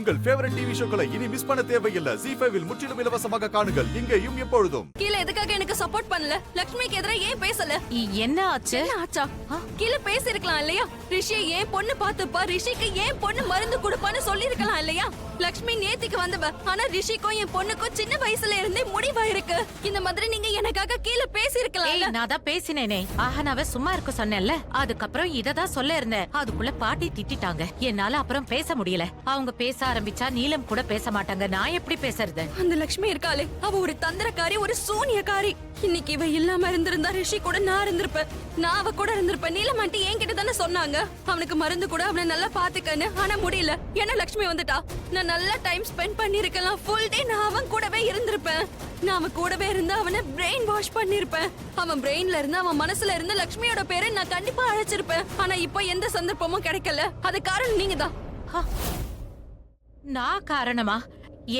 உங்கள் favourite TV ஷோக்களை இனி miss பண்ண தேவையில்லை. ZEE5 இல் முற்றிலும் இலவசமாக காணுங்கள். இங்கேயும் எப்பொழுதும். கீழ எதுக்காக எனக்கு சப்போர்ட் பண்ணல? லட்சுமிக்கு எதிரா ஏன் பேசல? என்ன ஆச்சு? ஆச்சா கீழ பேசிருக்கலாம் இல்லையா? ரிஷி ஏன் பொண்ணு பாத்துப்பா, ரிஷிக்கு ஏன் பொண்ணு மருந்து கொடுப்பான்னு சொல்லி இருக்கலாம் இல்லையா? லட்சுமி நேத்திக்கு வந்தவ, ஆனா ரிஷிக்கும் என் பொண்ணுக்கும் சின்ன வயசுல இருந்தே முடிவா இருக்கு. இந்த மாதிரி நீங்க எனக்காக கீழ பேசி இருக்கலாம். நான் தான் பேசினேனே, ஆஹனாவ சும்மா இருக்க சொன்னேன்ல. அதுக்கப்புறம் இததான் சொல்ல இருந்தேன். அதுக்குள்ள பாட்டி திட்டிட்டாங்க. என்னால அப்புறம் பேச முடியல. அவங்க பேச ஆரம்பிச்சா நீலம் கூட பேச மாட்டாங்க. நான் எப்படி பேசுறது? அந்த லட்சுமி இருக்காளே, அவ ஒரு தந்திரக்காரி, ஒரு சூனியக்காரி. இன்னைக்கு இவ இல்லாம இருந்திருந்தா ரிஷி கூட நான் இருந்திருப்பேன். நான் அவ கூட இருந்திருப்பேன். நீலம் ஆண்டி என்கிட்ட தானே சொன்னாங்க அவனுக்கு மருந்து கூட அவனை நல்லா பாத்துக்கன்னு. ஆனா முடியல, ஏன்னா லட்சுமி வந்துட்டா. நான் நல்லா டைம் ஸ்பெண்ட் பண்ணிருக்கலாம். ஃபுல் டே நான் அவன் கூடவே இருந்திருப்பேன். நான் அவன் கூடவே இருந்து அவனை பிரெயின் வாஷ் பண்ணிருப்பேன். அவன் பிரெயின்ல இருந்து அவன் மனசுல இருந்து லட்சுமியோட பேரை நான் கண்டிப்பா அழைச்சிருப்பேன். ஆனா இப்போ எந்த சந்தர்ப்பமும் கிடைக்கல. அது காரணம் நீங்க தான். நான் காரணமா?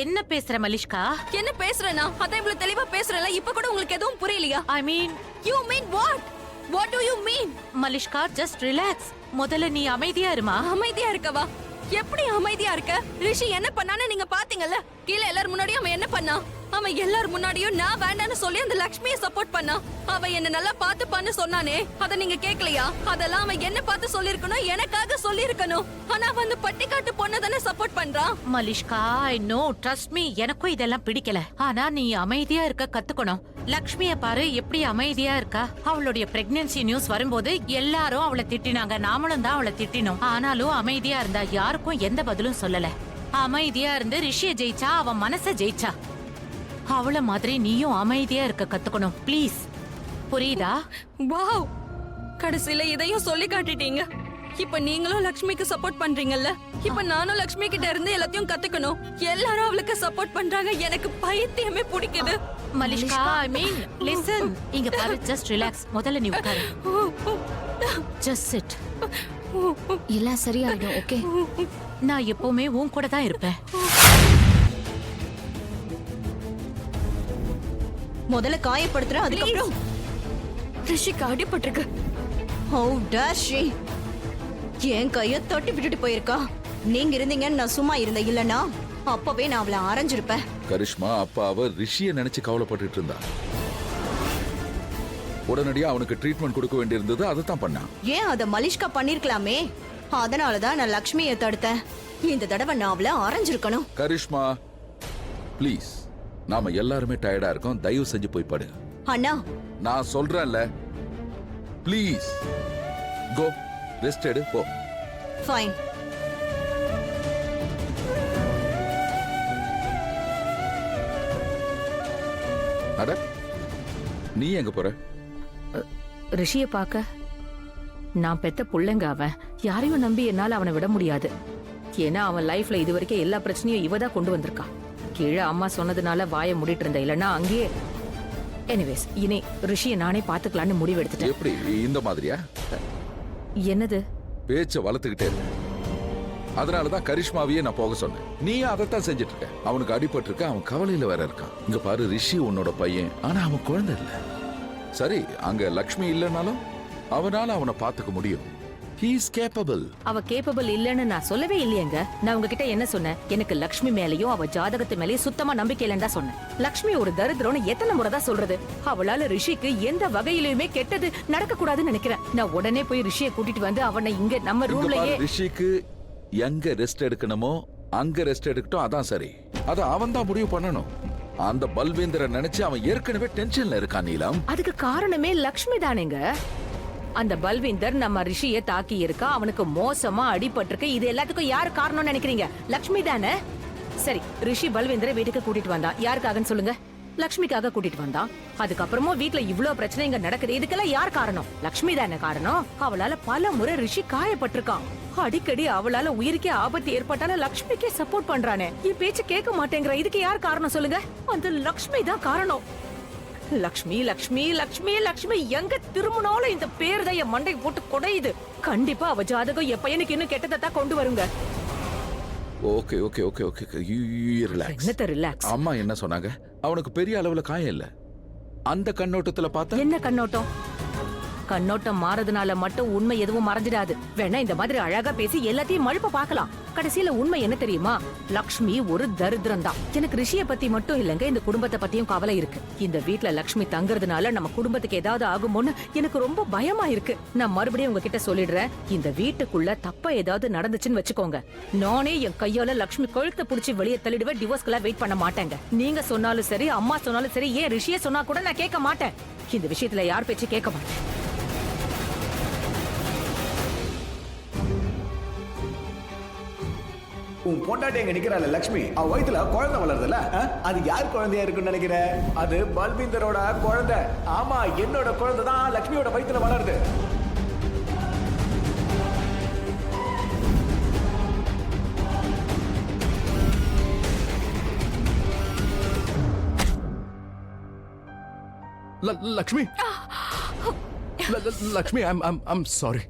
என்ன பேசுற மலிஷ்கா? என்ன பேசுறேனா? அதான் இவ்வளவு தெளிவா பேசுறேன்ல. இப்ப கூட உங்களுக்கு எதுவும் புரியலையா? I mean, you mean what? What do you mean? Malishka, just relax. முதல்ல நீ அமைதியா இருமா. அமைதியா இருக்கவா? எப்படி அமைதியா இருக்க? ரிஷி என்ன பண்ணான்னு நீங்க பாத்தீங்கல்ல. கீழ எல்லாரும் முன்னாடியும் அவன் என்ன பண்ணா? அவன் எல்லாரும் முன்னாடியும் நான் வேண்டான்னு சொல்லி அந்த லட்சுமியை சப்போர்ட் பண்ணா. அவ என்ன நல்லா பாத்துப்பான்னு சொன்னானே, அத நீங்க கேக்கலையா? அதெல்லாம் அவன் என்ன பார்த்து சொல்லிருக்கணும், எனக்காக சொல்லிருக்கணும். ஆனா அவன் அந்த பட்டிக்காட்டு பொண்ணை தானே சப்போர்ட் பண்றான். Malishka, I know, trust me, எனக்கும் இதெல்லாம் பிடிக்கல. ஆனா நீ அமைதியா இருக்க கத்துக்கணும். லக்ஷ்மிய பாரு எப்படி அமைதியா இருக்கா. அவளுடைய பிரெக்னன்சி நியூஸ் வரும்போது எல்லாரும் அவளை திட்டினாங்க. நாமளும் தான் அவளை திட்டினோம். ஆனாலும் அமைதியா இருந்தா. யாருக்கும் எந்த பதிலும் சொல்லல. அமைதியா இருந்து ரிஷிய ஜெயிச்சா, அவன் மனச ஜெயிச்சா. அவள மாதிரி நீயும் அமைதியா இருக்க கத்துக்கணும். ப்ளீஸ், புரியுதா? வாவ், கடைசியில இதையும் சொல்லி காட்டிட்டீங்க. இப்ப நீங்களும் லட்சுமிக்கு சப்போர்ட் பண்றீங்கல்ல. இப்ப நானும் லட்சுமி கிட்ட இருந்து எல்லாத்தையும் கத்துக்கணும். எல்லாரும் அவளுக்கு சப்போர்ட் பண்றாங்க. எனக்கு பைத்தியமே பிடிக்குது. மலிஷ்கா, ஐ மீன், லிசன். இங்க பாரு, ஜஸ்ட் ரிலாக்ஸ். முதல்ல நீ உட்காரு. Just chit. எல்லாம் சரியாயிடும். ஓகே, நான் எப்பவுமே உன் கூட தான் இருப்பேன். முதல்ல காயப்படுத்துற, அதுக்கப்புறம் ரிஷிக்கு அடிபட்டிருக்கு. How dare she? என் கைய தட்டி விட்டுட்டு போயிருக்கா. நீங்க இருந்தீங்கன்னு நான் சும்மா இருந்தேன். இல்லனா அப்பவே நான் அவளை அரைஞ்சிருப்பேன். கரிஷ்மா அப்பா அவ ரிஷிய நினைச்சு கவலைப்பட்டு இருந்தா. உடனடியா அவனுக்கு ட்ரீட்மெண்ட் கொடுக்க வேண்டியிருந்தது. அதை தான் பண்ணான். ஏன் அத மலிஷ்கா பண்ணிருக்கலாமே. அதனாலதான் நான் லக்ஷ்மியை தடுத்தேன். இந்த தடவை நான் அவளை அரைஞ்சிருக்கணும். கரிஷ்மா ப்ளீஸ், நாம எல்லாருமே டயர்டா இருக்கோம். தயவு செஞ்சு போய் படு. அண்ணா, நான் சொல்றேன்ல, ப்ளீஸ் கோ, ரெஸ்ட் எடு, போ. ஃபைன். அட, நீ எங்க போற? ரிஷிய பாக்க. நான் பெத்த புள்ளைங்க அவன். யாரையும் நம்பி என்னால அவனை விட முடியாது. ஏன்னா அவன் லைஃப்ல இது வரைக்கும் எல்லா பிரச்சனையும் இவதான் கொண்டு வந்திருக்கான். கீழே அம்மா சொன்னதுனால வாயை மூடிட்டு இருந்த. இல்லன்னா அங்கேயே. எனிவேஸ், இனி ரிஷியை நானே பாத்துக்கலான்னு முடிவு எடுத்துட்டேன். எப்படி இந்த மாதிரியா? என்னது? பேச்ச வளர்த்துக்கிட்டே இரு. அதனாலதான் கரிஷ்மாவையே நான் போக சொன்னேன். நீ அதைத்தான் செஞ்சுட்டு இருக்க. அவனுக்கு அடிபட்டு இருக்க, அவன் கவலையில வேற இருக்கான். இங்க பாரு, ரிஷி உன்னோட பையன். ஆனா அவன் குழந்தை இல்ல. சரி, அங்க லக்ஷ்மி இல்லைன்னாலும் அவனால அவனை பாத்துக்க முடியும். He is capable. அவ கேப்பபிள் இல்லன்னு நான் சொல்லவே இல்லையேங்க. நான் உங்ககிட்ட என்ன சொன்னேன்? எனக்கு லக்ஷ்மி மேலயும் அவ ஜாதகத்து மேலயும் சுத்தமா நம்பிக்கை இல்லைன்னு தான் சொன்னேன். லக்ஷ்மி ஒரு தரித்திரம்னு எத்தனை முறை தான் சொல்றது? அவளால ரிஷிக்கு எந்த வகையிலுமே கெட்டது நடக்க கூடாதுன்னு நினைக்கிறேன். நான் உடனே போய் ரிஷியை கூட்டிட்டு வந்து அவனை இங்க நம்ம ரூம்லயே. ரிஷிக்கு எங்க ரெஸ்ட் எடுக்கணுமோ அங்க ரெஸ்ட் எடுக்கட்டும். அதான் சரி. அத அவன் தான் முடிவு பண்ணணும். அந்த பல்வேந்திர நினைச்சு அவன் ஏற்கனவே டென்ஷன்ல இருக்கான். நீலம், அதுக்கு காரணமே லக்ஷ்மி தானேங்க. அந்த பல்விந்தர் நம்ம ரிஷியை தாக்கி இருக்கா. அவனுக்கு மோசமா அடிபட்டிருக்கு. இது எல்லாத்துக்கும் யாரு காரணம்னு நினைக்கிறீங்க? லக்ஷ்மி தானே. சரி, ரிஷி பல்விந்தரை வீட்டுக்கு கூட்டிட்டு வந்தான். யாருக்காகன்னு சொல்லுங்க? லக்ஷ்மிக்காக கூட்டிட்டு வந்தான். அதுக்கப்புறமும் வீட்டுல இவ்ளோ பிரச்சனை இங்க நடக்குது. இதுக்கெல்லாம் யார் காரணம்? லக்ஷ்மி தானே காரணம். அவளால பல முறை ரிஷி காயப்பட்டிருக்கான். அடிக்கடி அவளால உயிருக்கே ஆபத்து ஏற்பட்டாலும் லக்ஷ்மிக்கே சப்போர்ட் பண்றானே. என் பேச்சு கேட்க மாட்டேங்கிற. இதுக்கு யார் காரணம் சொல்லுங்க? அந்த லக்ஷ்மி தான் காரணம். லக்ஷ்மி லக்ஷ்மி லக்ஷ்மி லக்ஷ்மி எங்க திரும்பினாலும் இந்த பேர் தான் என் மண்டை போட்டு குடையுது. கண்டிப்பா அவ ஜாதகம் என் பையனுக்கு இன்னும் கெட்டதான் கொண்டு வருங்க. Okay okay okay okay, relax. என்னத்த ரிலாக்ஸ்? அம்மா என்ன சொன்னாங்க? அவனுக்கு பெரிய அளவுல காயம் இல்ல. அந்த கண்ணோட்டத்துல பார்த்தா என்ன கண்ணோட்டம்? கண்ணோட்டம் மாறதுனால மட்டும் உண்மை எதுவும் மறைஞ்சிடாது. வேணா இந்த மாதிரி அழகா பேசி எல்லாத்தையும் மழுப்ப பார்க்கலாம். கடைசியில உண்மை என்ன தெரியுமா? லக்ஷ்மி ஒரு தரித்திரம் தான். எனக்கு ரிஷிய பத்தி மட்டும் இல்லங்க, இந்த குடும்பத்தை பத்தியும் கவலை இருக்கு. இந்த வீட்ல லக்ஷ்மி தங்குறதுனால நம்ம குடும்பத்துக்கு ஏதாவது ஆகுமோன்னு எனக்கு ரொம்ப பயமா இருக்கு. நான் மறுபடியும் உங்ககிட்ட சொல்லிடுறேன், இந்த வீட்டுக்குள்ள தப்பா ஏதாவது நடந்துச்சுன்னு வச்சுக்கோங்க, நானே என் கையால லக்ஷ்மி கழுத்தை புடிச்சு வெளியே தள்ளிடுவேன். டிவோர்ஸ்க்கெல்லாம் வெயிட் பண்ண மாட்டேங்க. நீங்க சொன்னாலும் சரி, அம்மா சொன்னாலும் சரி, ஏன் ரிஷிய சொன்னா கூட நான் கேட்க மாட்டேன். இந்த விஷயத்துல யார் பேச்சு கேட்க மாட்டேன். உன் பொண்டாட்டி எங்க நிக்கிறாள் லட்சுமி, அவ வயித்துல குழந்தை வளருதுல, அது யார் குழந்தையா இருக்குன்னு நினைக்கிற? அது பல்வீந்தரோட குழந்தை. ஆமா, என்னோட குழந்தை தான் லட்சுமியோட வயித்துல வளருது. Lakshmi, Lakshmi, I'm sorry,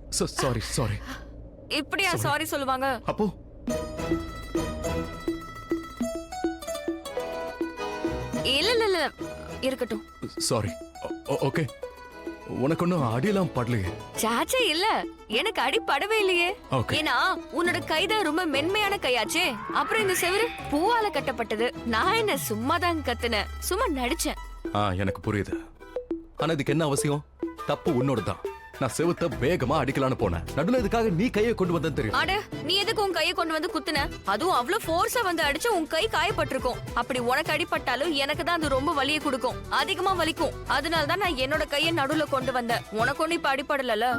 sorry. இப்படியா சாரி சொல்லுவாங்க? அப்போ இல்ல இருக்கட்டும். சாரி. ஓகே, உனக்கு ஒன்னும் அடியெல்லாம் படலையே? சாச்சே இல்ல, எனக்கு அடி படவே இல்லையே. Okay. ஏன்னா உன்னோட கைதான் ரொம்ப மென்மையான கையாச்சே. அப்புறம் இந்த செவுரு பூவால கட்டப்பட்டது. நான் என்ன சும்மா தான் கத்துனேன், சும்மா நடிச்சேன். எனக்கு புரியுது. ஆனா இதுக்கு என்ன அவசியம்? தப்பு உன்னோடதான். நான் செவுத்த வேகமா அடிக்கலான்னு போனேன். நடுவுல இதுக்காக நீ கையை கொண்டு வந்தேன்னு தெரியும். அட, நீ எதுக்கு உன் கையை கொண்டு வந்து குத்துன? அதுவும் அவ்வளவு ஃபோர்ஸா வந்து அடிச்சு உன் கை காயப்பட்டிருக்கும். அப்படி உனக்கு அடிபட்டாலும் எனக்கு தான் அது ரொம்ப வலியை கொடுக்கும், அதிகமா வலிக்கும். அதனால தான் நான் என்னோட கையை நடுவுல கொண்டு வந்தேன். உனக்கு ஒண்ணு இப்ப அடிபடல.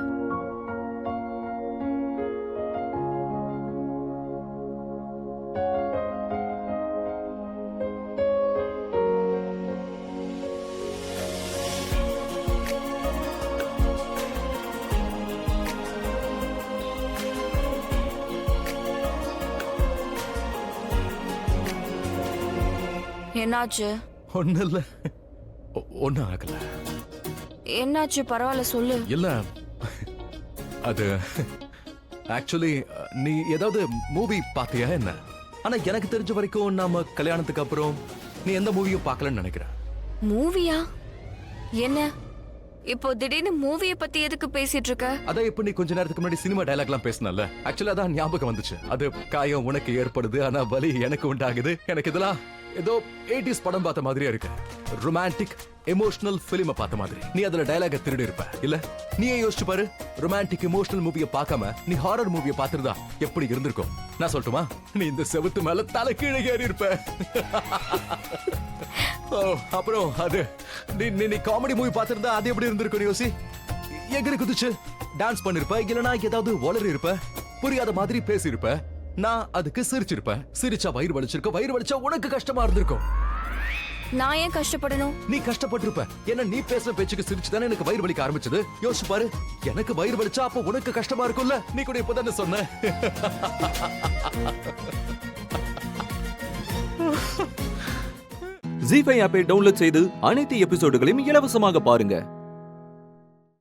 என்னாச்சு? ஒண்ணு இல்ல, ஒன்னும் ஆகல. என்னாச்சு? பரவாயில்ல சொல்லு. இல்ல, அது ஆக்சுவலி நீ ஏதாவது மூவி பாத்தியா என்ன? ஆனா எனக்கு தெரிஞ்ச வரைக்கும் நாம கல்யாணத்துக்கு அப்புறம் நீ எந்த மூவியும் பார்க்கலன்னு நினைக்கிறேன். மூவியா? என்ன இப்போ திடீர்னு மூவிய பத்தி எதுக்கு பேசிட்டு இருக்க? அதான் இப்ப நீ கொஞ்ச நேரத்துக்கு முன்னாடி சினிமா டயலாக் எல்லாம் பேசினல, ஆக்சுவலி அதான் ஞாபகம் வந்துச்சு. அது காயம் உனக்கு ஏற்படுது, ஆனா வலி எனக்கு உண்டாகுது. எனக்கு இதெல்லாம் ஏதோ 80s படம் பார்த்த மாதிரியே இருக்கு. ரொமான்டிக் எமோஷனல் பிலிம் பார்த்த மாதிரி. நீ அதுல டயலாக திருடி இருப்ப இல்ல? நீயே யோசிச்சு பாரு, ரொமான்டிக் எமோஷனல் மூவியை பார்க்காம நீ ஹாரர் மூவியை பார்த்திருந்தா எப்படி இருந்திருக்கும்? நான் சொல்லட்டுமா? நீ இந்த செவுத்து மேல தலை கீழே ஏறி இருப்ப. அப்புறம் அது நீ காமெடி மூவி பார்த்திருந்தா அது எப்படி இருந்திருக்கும் யோசி. எகிரி குதிச்சு டான்ஸ் பண்ணிருப்ப, இல்லனா ஏதாவது வளரி இருப்ப, புரியாத மாதிரி பேசி இருப்ப. நான் அதுக்கு சிரிச்சிருப்பேன். சிரிச்சா வயிறு வலிச்சிருக்க, வயிறு வலிச்சா உனக்கு கஷ்டமா இருந்திருக்கும். நான் ஏன் கஷ்டப்படணும்? நீ கஷ்டப்பட்டிருப்ப. ஏன்னா நீ பேசுற பேச்சுக்கு சிரிச்சுதானே எனக்கு வயிறு வலிக்க ஆரம்பிச்சது. யோசிச்சு பாரு, எனக்கு வயிறு வலிச்சா அப்ப உனக்கு கஷ்டமா இருக்கும்ல. நீ கூட இப்பதானே சொன்ன. ஜீ5 ஆப்பை டவுன்லோட் செய்து அனைத்து எபிசோடுகளையும் இலவசமாக பாருங்க.